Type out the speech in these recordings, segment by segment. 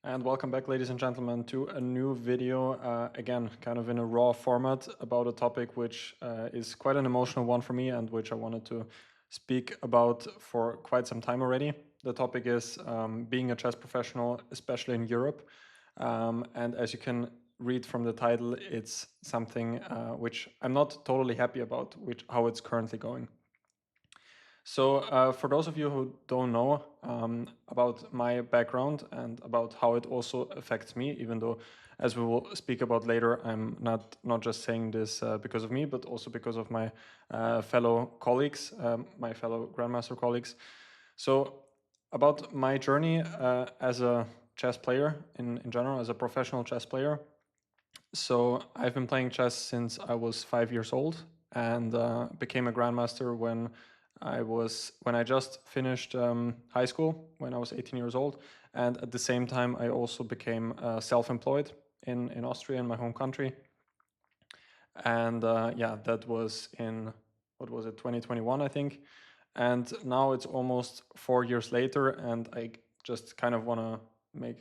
And welcome back, ladies and gentlemen, to a new video, again, kind of in a raw format about a topic which is quite an emotional one for me and which I wanted to speak about for quite some time already. The topic is being a chess professional, especially in Europe. And as you can read from the title, it's something which I'm not totally happy about, how it's currently going. So for those of you who don't know about my background and about how it also affects me, even though, as we will speak about later, I'm not just saying this because of me, but also because of my fellow colleagues, my fellow Grandmaster colleagues. So about my journey as a chess player in general, as a professional chess player. So I've been playing chess since I was 5 years old and became a grandmaster when I just finished high school when I was 18 years old, and at the same time I also became self-employed in Austria, in my home country. And yeah, that was in, what was it, 2021, I think. And now it's almost 4 years later, and I just kind of want to make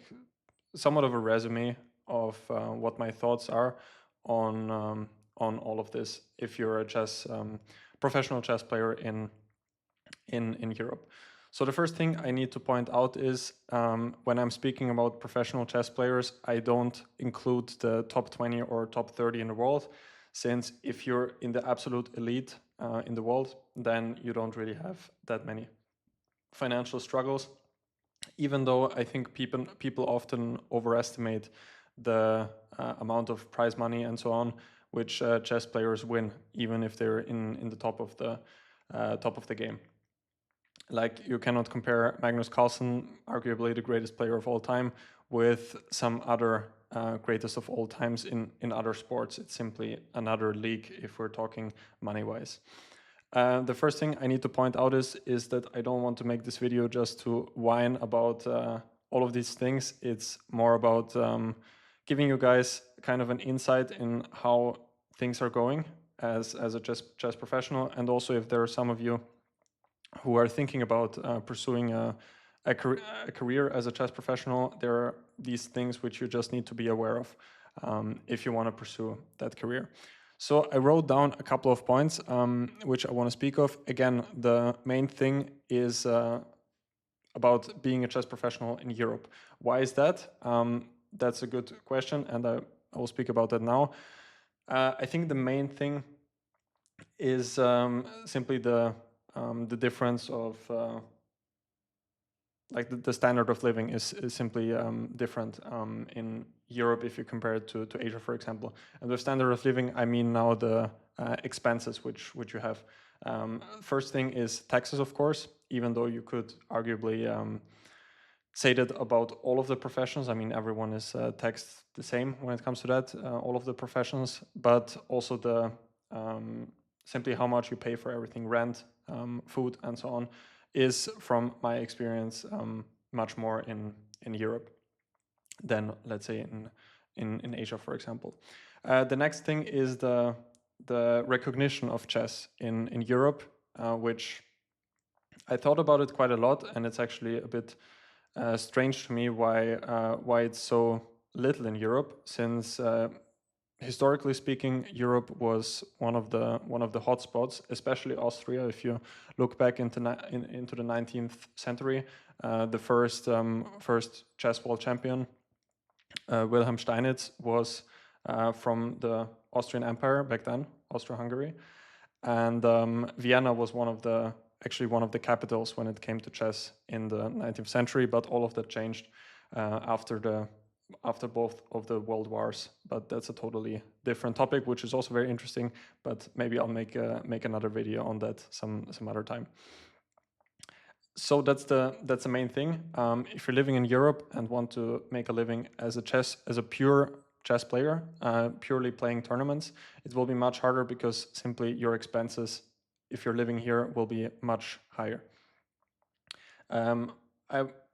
somewhat of a resume of what my thoughts are on all of this. If you're a professional chess player in Europe. So the first thing I need to point out is when I'm speaking about professional chess players, I don't include the top 20 or top 30 in the world, since if you're in the absolute elite in the world, then you don't really have that many financial struggles. Even though I think people often overestimate the amount of prize money and so on, which chess players win, even if they're in the top of the game. Like, you cannot compare Magnus Carlsen, arguably the greatest player of all time, with some other greatest of all times in other sports. It's simply another league if we're talking money-wise. The first thing I need to point out is that I don't want to make this video just to whine about all of these things. It's more about giving you guys kind of an insight in how things are going as a chess professional, and also if there are some of you who are thinking about pursuing a career as a chess professional, there are these things which you just need to be aware of if you want to pursue that career. So I wrote down a couple of points which I want to speak of. Again, the main thing is about being a chess professional in Europe. Why is that? That's a good question, and I will speak about that now. I think the main thing is simply the difference of like the standard of living is simply different in Europe if you compare it to Asia, for example. And the standard of living, I mean now the expenses which you have. First thing is taxes, of course, even though you could arguably say that about all of the professions. I mean, everyone is taxed the same when it comes to that, all of the professions, but also the simply how much you pay for everything, rent, food, and so on, is, from my experience, much more in Europe than, let's say, in Asia, for example. The next thing is the recognition of chess in Europe, which I thought about it quite a lot, and it's actually a bit strange to me why it's so little in Europe, since historically speaking, Europe was one of the hotspots, especially Austria. If you look back into the 19th century, the first chess world champion, Wilhelm Steinitz, was from the Austrian Empire back then, Austro-Hungary, and Vienna was one of the capitals when it came to chess in the 19th century. But all of that changed after both of the world wars. But that's a totally different topic, which is also very interesting. But maybe I'll make another video on that some other time. So that's the main thing. If you're living in Europe and want to make a living as a pure chess player, purely playing tournaments, it will be much harder, because simply your expenses, if you're living here, will be much higher.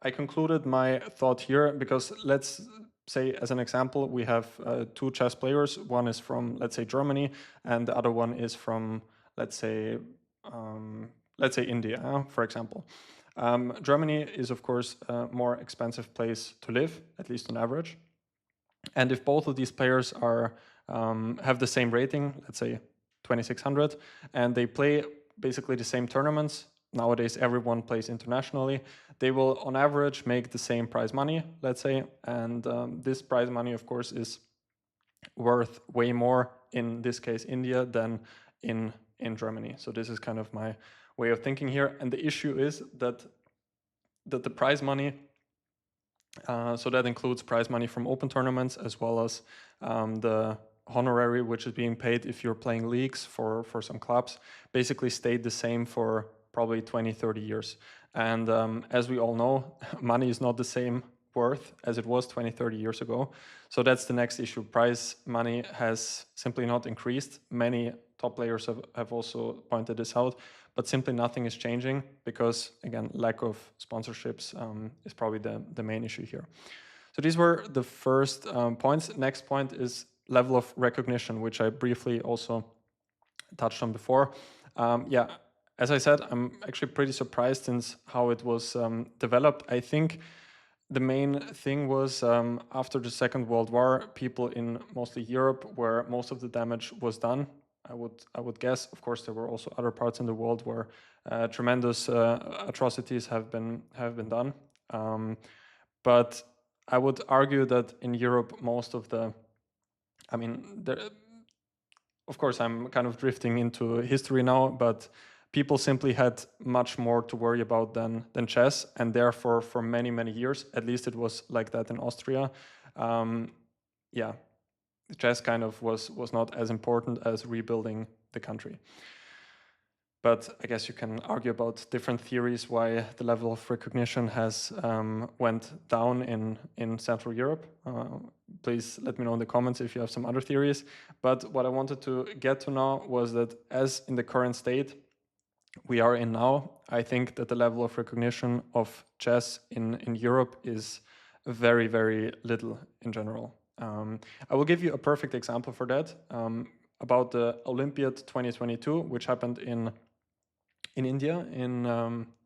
I concluded my thought here because, let's say, as an example, we have two chess players. One is from, let's say, Germany, and the other one is from, let's say India, for example. Germany is, of course, a more expensive place to live, at least on average. And if both of these players are have the same rating, let's say 2600, and they play basically the same tournaments, nowadays everyone plays internationally, they will on average make the same prize money, let's say, and this prize money, of course, is worth way more, in this case India, than in Germany. So this is kind of my way of thinking here. And the issue is that the prize money, so that includes prize money from open tournaments, as well as the honorary, which is being paid if you're playing leagues for some clubs, basically stayed the same for probably 20-30 years. And as we all know, money is not the same worth as it was 20-30 years ago. So that's the next issue. Prize money has simply not increased. Many top players have also pointed this out, but simply nothing is changing because, again, lack of sponsorships is probably the main issue here. So these were the first points. Next point is level of recognition, which I briefly also touched on before. Yeah, as I said, I'm actually pretty surprised since how it was developed. I think the main thing was after the Second World War, people in mostly Europe, where most of the damage was done, I would guess. Of course, there were also other parts in the world where tremendous atrocities have been done. But I would argue that in Europe, most of the, I mean, of course, I'm kind of drifting into history now, but people simply had much more to worry about than chess, and therefore, for many, many years, at least it was like that in Austria, yeah, chess kind of was not as important as rebuilding the country. But I guess you can argue about different theories why the level of recognition has went down in Central Europe. Please let me know in the comments if you have some other theories. But what I wanted to get to now was that as in the current state we are in now, I think that the level of recognition of chess in Europe is very, very little in general. I will give you a perfect example for that, about the Olympiad 2022, which happened in India, in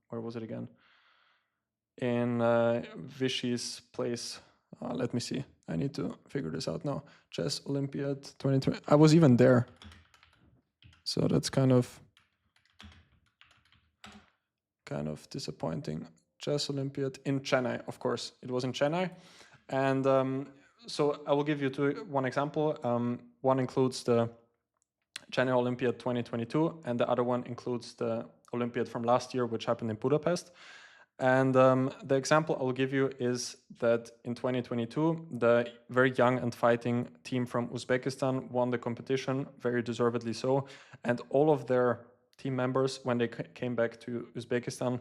where was it again? In Vishy's place. Let me see. I need to figure this out now. Chess Olympiad 2020. I was even there, so that's kind of disappointing. Chess Olympiad in Chennai, of course. It was in Chennai, and so I will give you one example. One includes the Chennai Olympiad 2022, and the other one includes the Olympiad from last year, which happened in Budapest. And the example I will give you is that in 2022, the very young and fighting team from Uzbekistan won the competition, very deservedly so. And all of their team members, when they came back to Uzbekistan,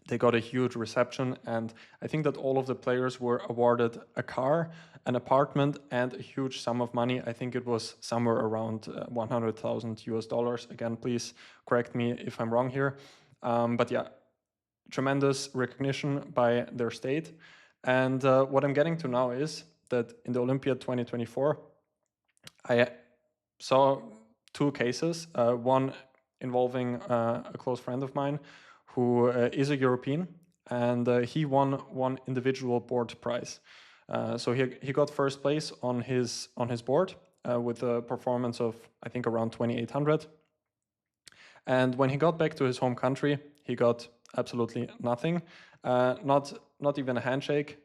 they got a huge reception. And I think that all of the players were awarded a car, an apartment, and a huge sum of money. I think it was somewhere around $100,000. Again, please correct me if I'm wrong here. But yeah, tremendous recognition by their state. And what I'm getting to now is that in the Olympiad 2024, I saw two cases, one involving a close friend of mine who is a European, and he won one individual board prize. So he got first place on his board with a performance of, I think, around 2800. And when he got back to his home country, he got absolutely nothing, not even a handshake,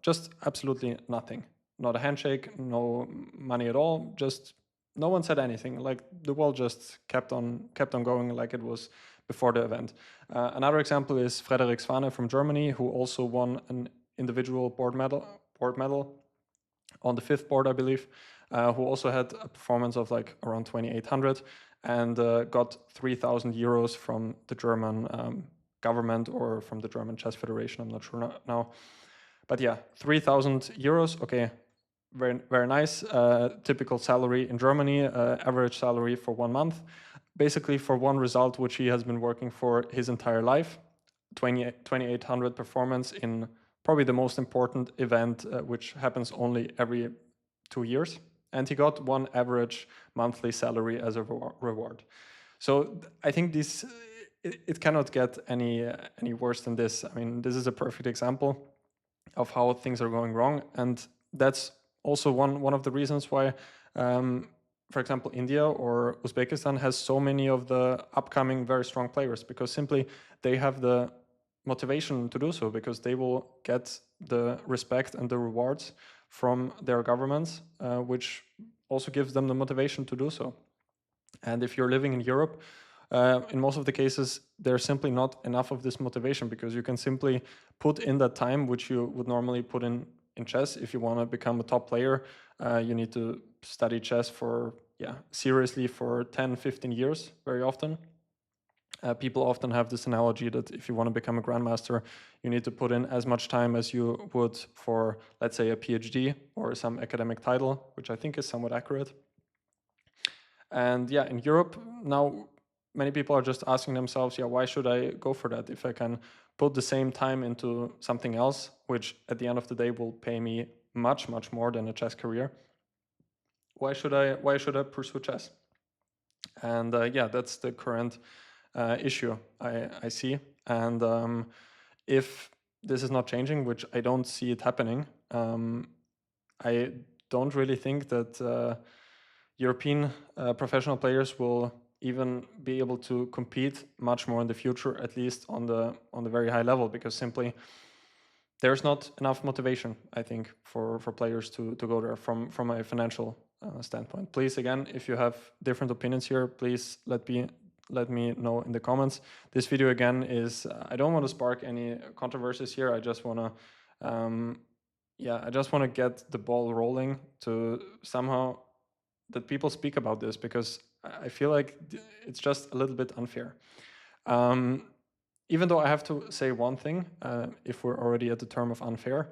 just absolutely nothing. Not a handshake, no money at all, just no one said anything. Like the world just kept on going like it was before the event. Another example is Frederik Svane from Germany, who also won an individual board medal on the fifth board, I believe, who also had a performance of like around 2800 and got 3,000 euros from the German government or from the German Chess Federation. I'm not sure now. But yeah, 3,000 euros. Okay, very, very nice. Typical salary in Germany, average salary for 1 month. Basically for one result, which he has been working for his entire life, 2800 performance in probably the most important event, which happens only every 2 years. And he got one average monthly salary as a reward. So I think this it cannot get any worse than this. I mean, this is a perfect example of how things are going wrong, and that's also one of the reasons why, for example, India or Uzbekistan has so many of the upcoming very strong players, because simply they have the motivation to do so, because they will get the respect and the rewards from their governments, which also gives them the motivation to do so. And if you're living in Europe, in most of the cases, there's simply not enough of this motivation, because you can simply put in that time which you would normally put in chess. If you want to become a top player, you need to study chess for, seriously for 10, 15 years very often. People often have this analogy that if you want to become a grandmaster, you need to put in as much time as you would for, let's say, a PhD or some academic title, which I think is somewhat accurate. And yeah, in Europe now, many people are just asking themselves, why should I go for that if I can put the same time into something else, which at the end of the day will pay me much, much more than a chess career? Why should I pursue chess? And that's the current issue I see. And if this is not changing, which I don't see it happening, I don't really think that European professional players will even be able to compete much more in the future, at least on the very high level, because simply there's not enough motivation, I think, for players to go there from a financial standpoint. Please, again, if you have different opinions here, please let me know in the comments. This video, again, is I don't want to spark any controversies here. I just want to I just want to get the ball rolling to somehow that people speak about this, because I feel like it's just a little bit unfair. Even though I have to say one thing, if we're already at the term of unfair,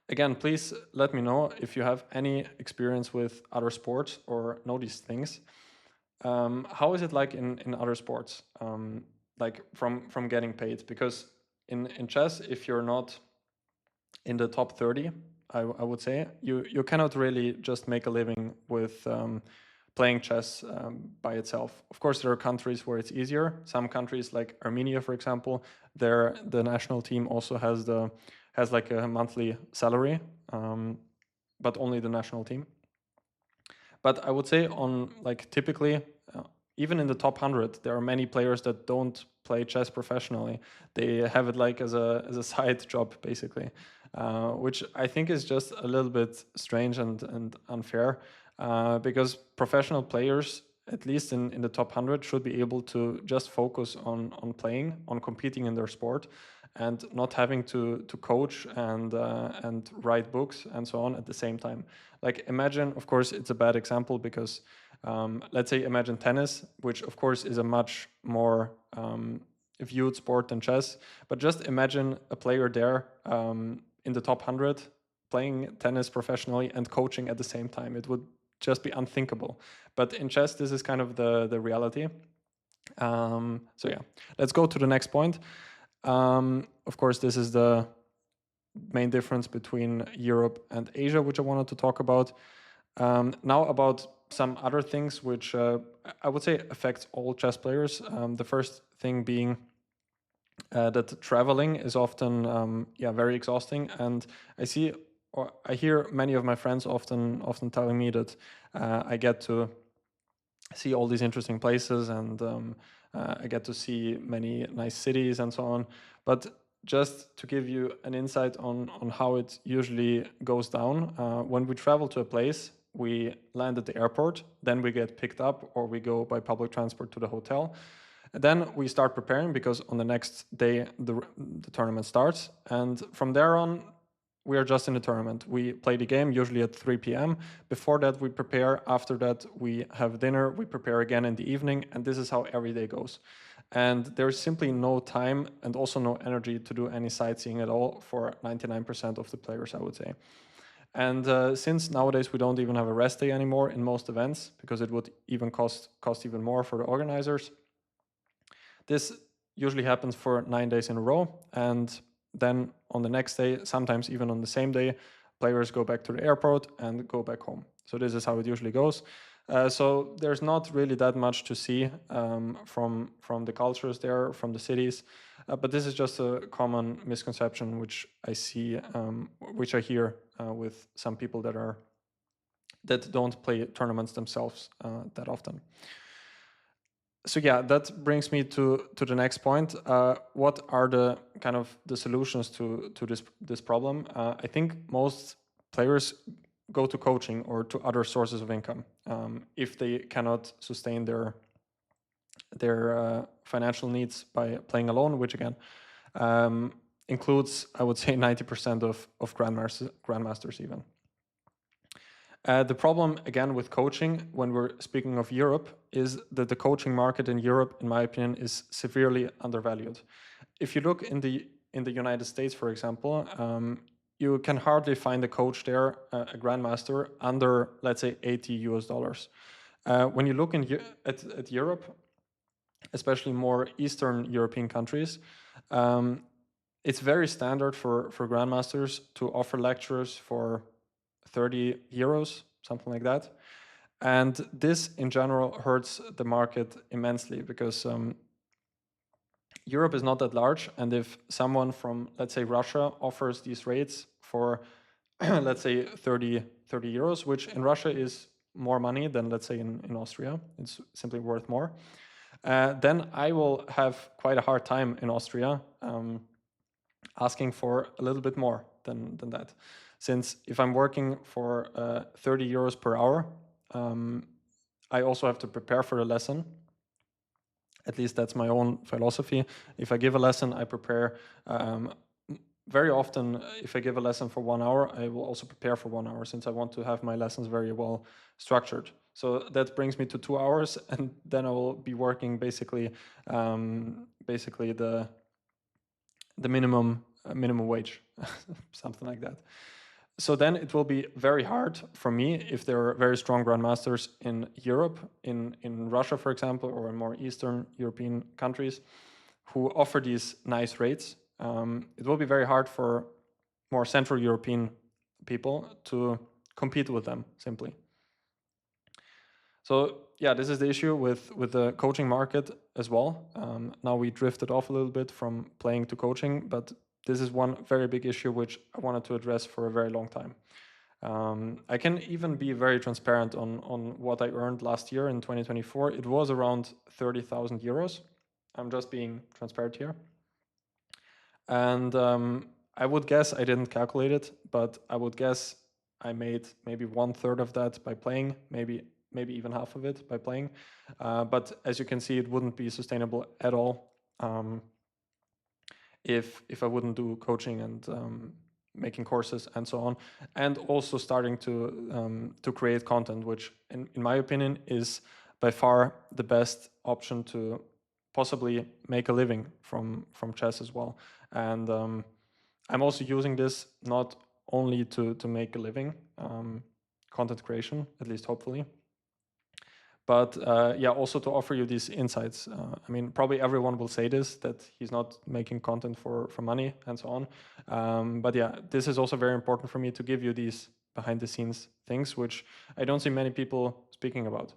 again, please let me know if you have any experience with other sports or know these things. How is it like in other sports, like from getting paid? Because in chess, if you're not in the top 30, I would say, you cannot really just make a living with playing chess by itself. Of course, there are countries where it's easier. Some countries, like Armenia, for example, the national team also has like a monthly salary, but only the national team. But I would say on like typically, even in the top 100, there are many players that don't play chess professionally. They have it like as a side job, basically, which I think is just a little bit strange and unfair, because professional players, at least in the top 100, should be able to just focus on playing, on competing in their sport, and not having to coach and write books and so on at the same time. Like, imagine, of course, it's a bad example because let's say imagine tennis, which of course is a much more viewed sport than chess. But just imagine a player there in the top 100 playing tennis professionally and coaching at the same time. It would just be unthinkable. But in chess, this is kind of the reality. So yeah, let's go to the next point. Of course, this is the main difference between Europe and Asia, which I wanted to talk about. Now about some other things which I would say affects all chess players. The first thing being that traveling is often very exhausting, and I hear many of my friends often telling me that I get to see all these interesting places, and I get to see many nice cities and so on. But just to give you an insight on how it usually goes down, when we travel to a place, we land at the airport, then we get picked up or we go by public transport to the hotel. And then we start preparing because on the next day the tournament starts, and from there on we are just in the tournament. We play the game usually at 3 p.m. Before that we prepare, after that we have dinner, we prepare again in the evening, and this is how every day goes. And there's simply no time and also no energy to do any sightseeing at all for 99% of the players, I would say. And since nowadays we don't even have a rest day anymore in most events, because it would even cost even more for the organizers, this usually happens for 9 days in a row, and then on the next day, sometimes even on the same day, players go back to the airport and go back home. So this is how it usually goes. So there's not really that much to see from the cultures there, from the cities. But this is just a common misconception which I see, which I hear with some people that don't play tournaments themselves that often. So yeah, that brings me to the next point. What are the kind of the solutions to this problem? I think most players go to coaching or to other sources of income if they cannot sustain their financial needs by playing alone, which again includes, I would say, 90% of grandmasters even. The problem, again, with coaching, when we're speaking of Europe, is that the coaching market in Europe, in my opinion, is severely undervalued. If you look in the United States, for example, you can hardly find a coach there, a grandmaster, under, let's say, $80. When you look at Europe, especially more Eastern European countries, it's very standard for grandmasters to offer lectures for 30 euros, something like that. And this in general hurts the market immensely because Europe is not that large. And if someone from, let's say, Russia offers these rates for, let's say, 30 euros, which in Russia is more money than, let's say, in Austria, it's simply worth more, then I will have quite a hard time in Austria asking for a little bit more than that. Since if I'm working for 30 euros per hour, I also have to prepare for the lesson. At least that's my own philosophy. If I give a lesson, I prepare. Very often, if I give a lesson for 1 hour, I will also prepare for 1 hour, since I want to have my lessons very well structured. So that brings me to 2 hours, and then I will be working basically the minimum wage, something like that. So then it will be very hard for me, if there are very strong grandmasters in Europe, in Russia, for example, or in more Eastern European countries, who offer these nice rates. It will be very hard for more Central European people to compete with them, simply. So yeah, this is the issue with the coaching market as well. Now we drifted off a little bit from playing to coaching, but this is one very big issue which I wanted to address for a very long time. I can even be very transparent on what I earned last year in 2024. It was around 30,000 euros. I'm just being transparent here. And I would guess, I didn't calculate it, but I would guess I made maybe 1/3 of that by playing, maybe even half of it by playing. But as you can see, it wouldn't be sustainable at all if I wouldn't do coaching and making courses and so on, and also starting to create content, which in my opinion is by far the best option to possibly make a living from chess as well. And I'm also using this not only to make a living, content creation, at least hopefully, but yeah, also to offer you these insights. I mean, probably everyone will say this, that he's not making content for money and so on. But yeah, this is also very important for me to give you these behind the scenes things, which I don't see many people speaking about.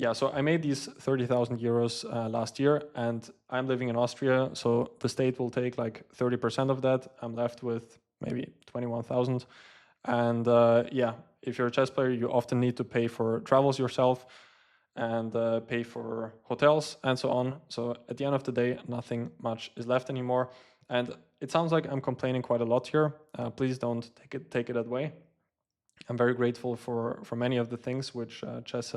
Yeah, so I made these 30,000 euros last year, and I'm living in Austria, so the state will take like 30% of that. I'm left with maybe 21,000. And yeah, if you're a chess player, you often need to pay for travels yourself and pay for hotels and so on. So at the end of the day, nothing much is left anymore. And it sounds like I'm complaining quite a lot here. Please don't take it that way. I'm very grateful for many of the things which chess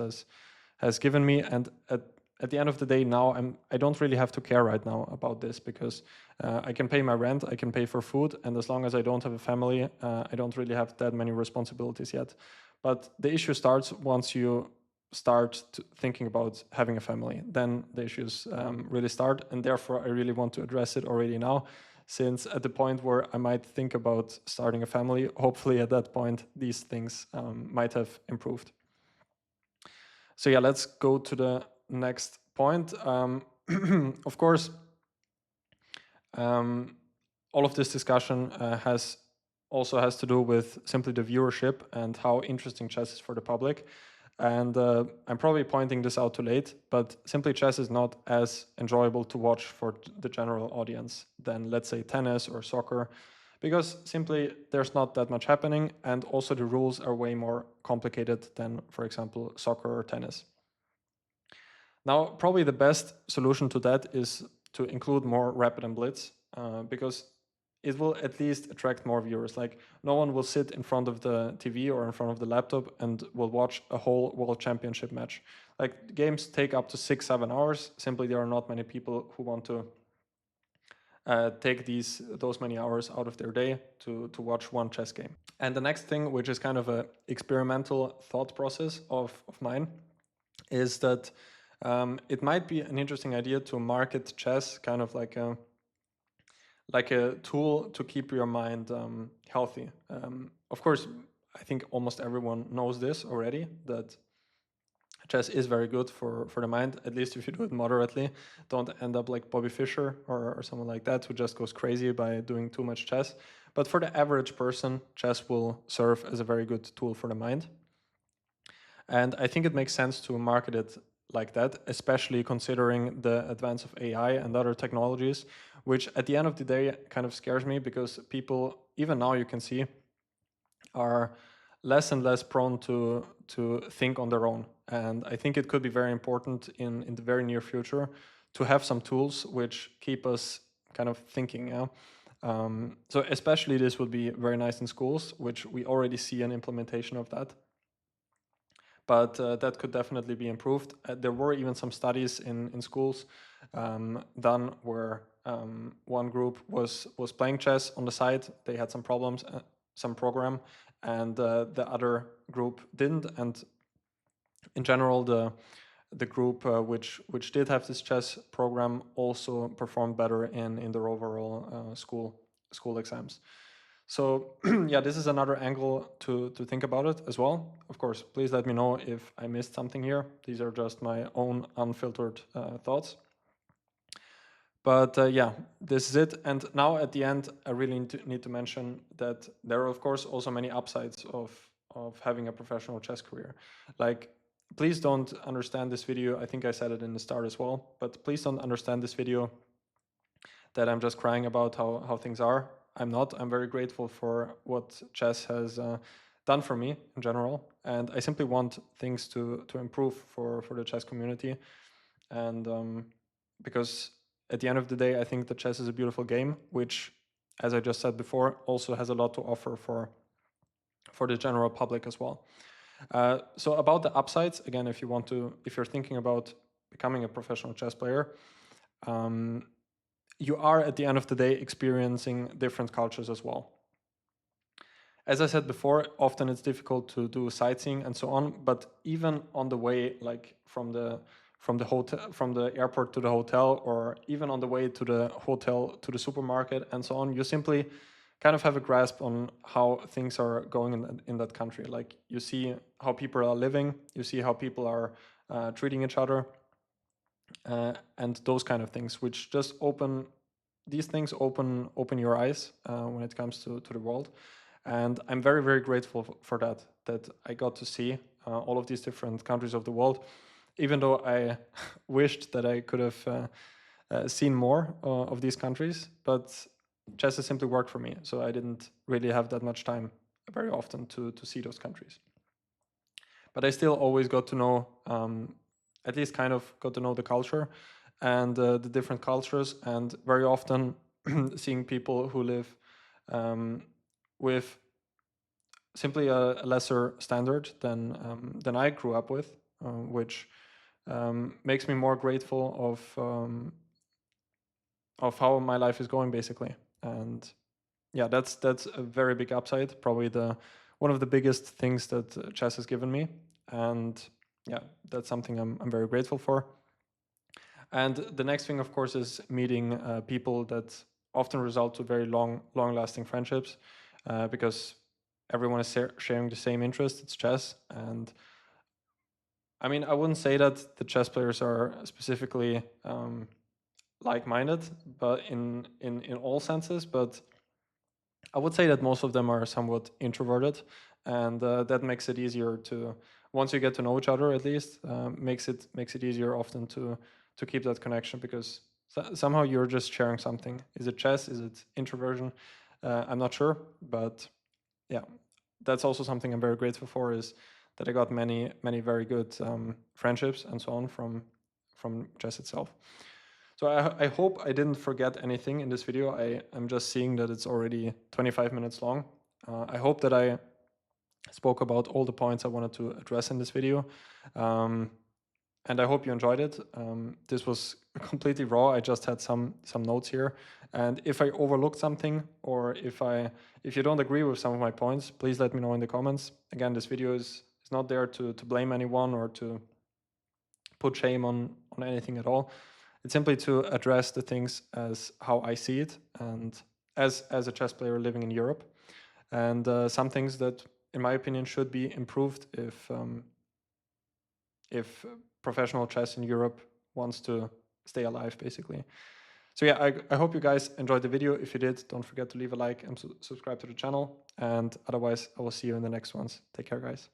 has given me, and at the end of the day, now I don't really have to care right now about this, because I can pay my rent, I can pay for food, and as long as I don't have a family, I don't really have that many responsibilities yet. But the issue starts once you start thinking about having a family. Then the issues really start, and therefore I really want to address it already now, since at the point where I might think about starting a family, hopefully at that point these things might have improved. So yeah, let's go to the next point. Of course, all of this discussion has also has to do with simply the viewership and how interesting chess is for the public. And I'm probably pointing this out too late, but simply chess is not as enjoyable to watch for the general audience than, let's say, tennis or soccer, because simply there's not that much happening, and also the rules are way more complicated than, for example, soccer or tennis. Now, probably the best solution to that is to include more rapid and blitz, because it will at least attract more viewers. Like, no one will sit in front of the TV or in front of the laptop and will watch a whole world championship match. Like, games take up to 6-7 hours. Simply, there are not many people who want to take those many hours out of their day to watch one chess game. And the next thing, which is kind of a experimental thought process of mine, is that it might be an interesting idea to market chess kind of like a tool to keep your mind healthy. Of course, I think almost everyone knows this already, that chess is very good for the mind, at least if you do it moderately. Don't end up like Bobby Fischer or someone like that who just goes crazy by doing too much chess. But for the average person, chess will serve as a very good tool for the mind. And I think it makes sense to market it like that, especially considering the advance of AI and other technologies, which at the end of the day kind of scares me, because people, even now you can see, are less and less prone to think on their own. And I think it could be very important in the very near future to have some tools which keep us kind of thinking. Yeah? So especially this would be very nice in schools, which we already see an implementation of that. But that could definitely be improved. There were even some studies in schools done where one group was playing chess on the side. They had some problems, some program, and the other group didn't. And in general, the group which did have this chess program also performed better in their overall school exams. So yeah, this is another angle to think about it as well. Of course, please let me know if I missed something here. These are just my own unfiltered thoughts. But yeah, this is it. And now at the end, I really need to mention that there are, of course, also many upsides of having a professional chess career. Like, please don't understand this video. I think I said it in the start as well, but please don't understand this video that I'm just crying about how things are. I'm not. I'm very grateful for what chess has done for me in general, and I simply want things to improve for the chess community. And because at the end of the day, I think that chess is a beautiful game, which, as I just said before, also has a lot to offer for the general public as well. So about the upsides, again, if you're thinking about becoming a professional chess player, you are at the end of the day experiencing different cultures as well. As I said before, often it's difficult to do sightseeing and so on, but even on the way, like from the airport to the hotel, or even on the way to the hotel to the supermarket and so on, you simply kind of have a grasp on how things are going in that country. Like, you see how people are living, you see how people are treating each other, and those kind of things, which just open your eyes when it comes to the world. And I'm very, very grateful for that I got to see all of these different countries of the world, even though I wished that I could have seen more of these countries. But chess has simply worked for me, so I didn't really have that much time very often to see those countries. But I still always got to know, at least kind of got to know the culture and the different cultures, and very often seeing people who live with simply a lesser standard than I grew up with, which makes me more grateful of how my life is going, basically. And yeah, that's a very big upside, probably one of the biggest things that chess has given me. And yeah, that's something I'm very grateful for. And the next thing, of course, is meeting people that often result to very long-lasting friendships, because everyone is sharing the same interest. It's chess. And I mean, I wouldn't say that the chess players are specifically like-minded, but in all senses. But I would say that most of them are somewhat introverted, and that makes it easier to, once you get to know each other at least, makes it easier often to keep that connection, because somehow you're just sharing something. Is it chess? Is it introversion? I'm not sure, but yeah, that's also something I'm very grateful for, is that I got many very good friendships and so on from chess itself. So I hope I didn't forget anything in this video. I'm just seeing that it's already 25 minutes long. I hope that I spoke about all the points I wanted to address in this video. And I hope you enjoyed it. This was completely raw. I just had some notes here. And if I overlooked something, or if you don't agree with some of my points, please let me know in the comments. Again, this video is not there to blame anyone or to put shame on anything at all. It's simply to address the things as how I see it, and as a chess player living in Europe, and some things that, in my opinion, should be improved if professional chess in Europe wants to stay alive, basically. So yeah, I hope you guys enjoyed the video. If you did, don't forget to leave a like and subscribe to the channel. And otherwise, I will see you in the next ones. Take care, guys.